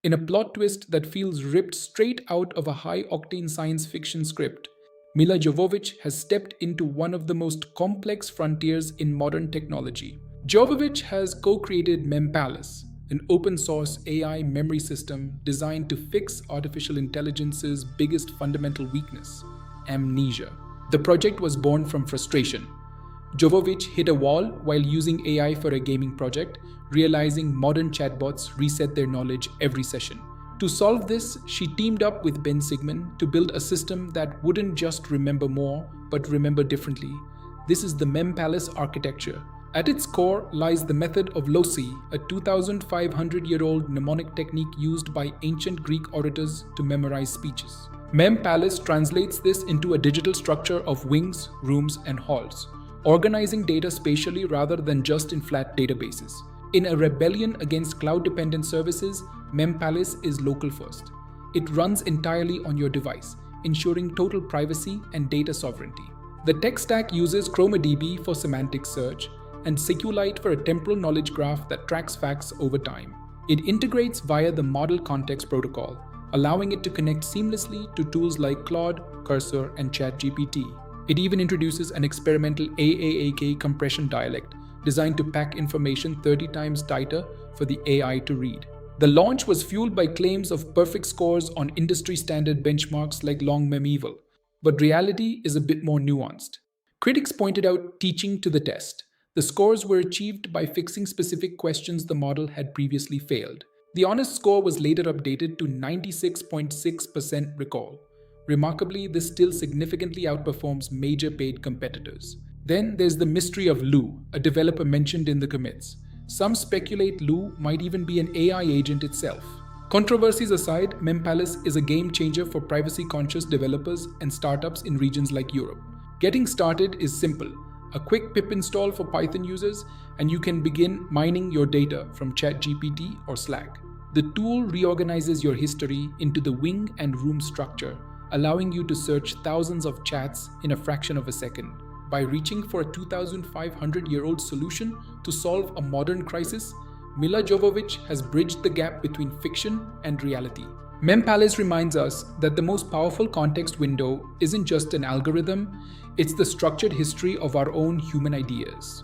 In a plot twist that feels ripped straight out of a high-octane science fiction script, Milla Jovovich has stepped into one of the most complex frontiers in modern technology. Jovovich has co-created MemPalace, an open-source AI memory system designed to fix artificial intelligence's biggest fundamental weakness, amnesia. The project was born from frustration. Jovovich hit a wall while using AI for a gaming project, realizing modern chatbots reset their knowledge every session. To solve this, she teamed up with Ben Sigmund to build a system that wouldn't just remember more, but remember differently. This is the MemPalace architecture. At its core lies the method of loci, a 2,500-year-old mnemonic technique used by ancient Greek orators to memorize speeches. MemPalace translates this into a digital structure of wings, rooms, and halls, organizing data spatially rather than just in flat databases. In a rebellion against cloud-dependent services, MemPalace is local first. It runs entirely on your device, ensuring total privacy and data sovereignty. The tech stack uses ChromaDB for semantic search and SQLite for a temporal knowledge graph that tracks facts over time. It integrates via the Model Context Protocol, allowing it to connect seamlessly to tools like Claude, Cursor, and ChatGPT. It even introduces an experimental AAAK compression dialect designed to pack information 30 times tighter for the AI to read. The launch was fueled by claims of perfect scores on industry-standard benchmarks like long Mem0, but reality is a bit more nuanced. Critics pointed out teaching to the test. The scores were achieved by fixing specific questions the model had previously failed. The honest score was later updated to 96.6% recall. Remarkably, this still significantly outperforms major paid competitors. Then there's the mystery of Lou, a developer mentioned in the commits. Some speculate Lou might even be an AI agent itself. Controversies aside, MemPalace is a game changer for privacy-conscious developers and startups in regions like Europe. Getting started is simple. A quick pip install for Python users, and you can begin mining your data from ChatGPT or Slack. The tool reorganizes your history into the wing and room structure, allowing you to search thousands of chats in a fraction of a second. By reaching for a 2,500-year-old solution to solve a modern crisis, Milla Jovovich has bridged the gap between fiction and reality. MemPalace reminds us that the most powerful context window isn't just an algorithm, it's the structured history of our own human ideas.